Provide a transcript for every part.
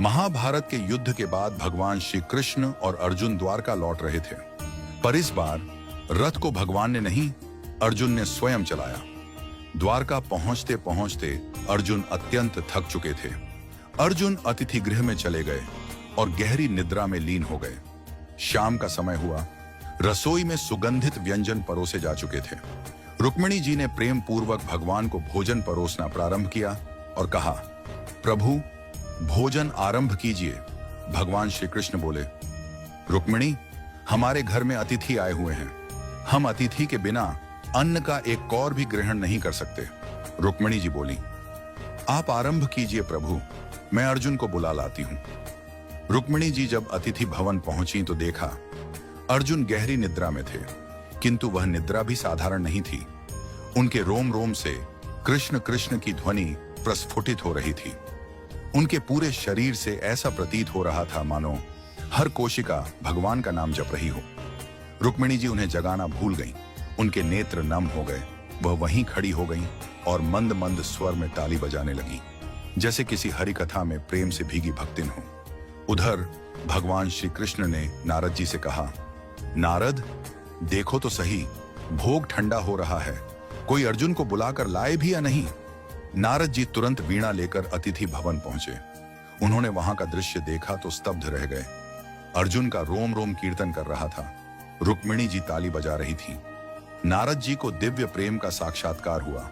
महाभारत के युद्ध के बाद भगवान श्री कृष्ण और अर्जुन द्वारका लौट रहे थे, पर इस बार रथ को भगवान ने नहीं, अर्जुन ने स्वयं चलाया। द्वारका पहुंचते पहुंचते अर्जुन अत्यंत थक चुके थे। अर्जुन अतिथि गृह में चले गए और गहरी निद्रा में लीन हो गए। शाम का समय हुआ, रसोई में सुगंधित व्यंजन परोसे जा चुके थे। रुक्मिणी जी ने प्रेम पूर्वक भगवान को भोजन परोसना प्रारंभ किया और कहा, प्रभु भोजन आरंभ कीजिए। भगवान श्री कृष्ण बोले, रुक्मिणी हमारे घर में अतिथि आए हुए हैं, हम अतिथि के बिना अन्न का एक कौर भी ग्रहण नहीं कर सकते। रुक्मिणी जी बोली, आप आरंभ कीजिए प्रभु, मैं अर्जुन को बुला लाती हूं। रुक्मिणी जी जब अतिथि भवन पहुंची तो देखा अर्जुन गहरी निद्रा में थे, किंतु वह निद्रा भी साधारण नहीं थी। उनके रोम रोम से कृष्ण कृष्ण की ध्वनि प्रस्फुटित हो रही थी। उनके पूरे शरीर से ऐसा प्रतीत हो रहा था मानो हर कोशिका भगवान का नाम जप रही हो। रुक्मिणी जी उन्हें जगाना भूल गईं। उनके नेत्र नम हो गए। वह वहीं खड़ी हो गईं और मंद मंद स्वर में ताली बजाने लगी, जैसे किसी हरि कथा में प्रेम से भीगी भक्तिन हो। उधर भगवान श्री कृष्ण ने नारद जी से कहा, नारद देखो तो सही, भोग ठंडा हो रहा है, कोई अर्जुन को बुलाकर लाए भी या नहीं। नारद जी तुरंत वीणा लेकर अतिथि भवन पहुंचे। उन्होंने वहां का दृश्य देखा तो स्तब्ध रह गए। अर्जुन का रोम रोम कीर्तन कर रहा था, रुक्मिणी जी ताली बजा रही थी। नारद जी को दिव्य प्रेम का साक्षात्कार हुआ।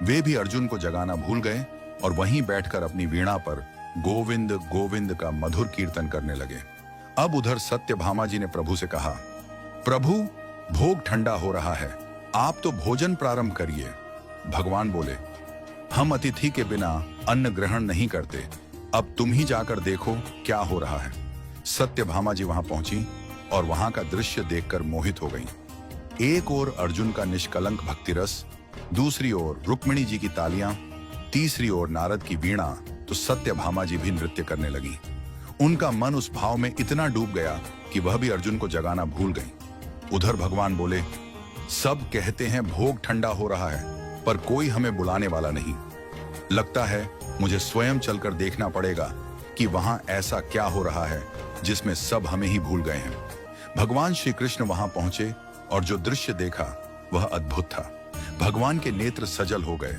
वे भी अर्जुन को जगाना भूल गए और वहीं बैठकर अपनी वीणा पर गोविंद गोविंद का मधुर कीर्तन करने लगे। अब उधर सत्यभामा जी ने प्रभु से कहा, प्रभु भोग ठंडा हो रहा है, आप तो भोजन प्रारंभ करिए। भगवान बोले, हम अतिथि के बिना अन्न ग्रहण नहीं करते, अब तुम ही जाकर देखो क्या हो रहा है। सत्यभामा जी वहां पहुंची और वहां का दृश्य देखकर मोहित हो गईं। एक ओर अर्जुन का निष्कलंक भक्ति रस, दूसरी ओर रुक्मिणी जी की तालियां, तीसरी ओर नारद की वीणा, तो सत्यभामा जी भी नृत्य करने लगी। उनका मन उस भाव में इतना डूब गया कि वह भी अर्जुन को जगाना भूल गई। उधर भगवान बोले, सब कहते हैं भोग ठंडा हो रहा है, पर कोई हमें बुलाने वाला नहीं। लगता है मुझे स्वयं चलकर देखना पड़ेगा कि वहां ऐसा क्या हो रहा है जिसमें सब हमें ही भूल गए हैं। भगवान श्री कृष्ण वहां पहुंचे और जो दृश्य देखा वह अद्भुत था। भगवान के नेत्र सजल हो गए,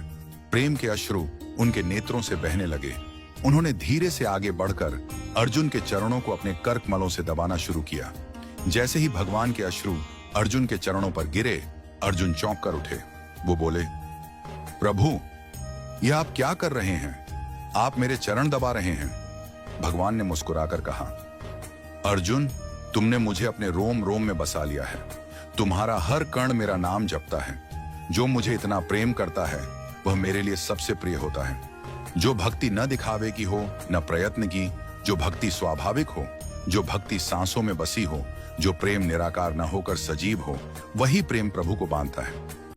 प्रेम के अश्रु उनके नेत्रों से बहने लगे। उन्होंने धीरे से आगे बढ़कर अर्जुन के चरणों को अपने करकमलों से दबाना शुरू किया। जैसे ही भगवान के अश्रु अर्जुन के चरणों पर गिरे, अर्जुन चौंक कर उठे। वो बोले, प्रभु यह आप क्या कर रहे हैं? आप मेरे चरण दबा रहे हैं। भगवान ने मुस्कुराकर कहा, अर्जुन तुमने मुझे अपने रोम रोम में बसा लिया है, तुम्हारा हर कण मेरा नाम जपता है। जो मुझे इतना प्रेम करता है वह मेरे लिए सबसे प्रिय होता है। जो भक्ति न दिखावे की हो न प्रयत्न की, जो भक्ति स्वाभाविक हो, जो भक्ति सांसों में बसी हो, जो प्रेम निराकार न होकर सजीव हो, वही प्रेम प्रभु को बांधता है।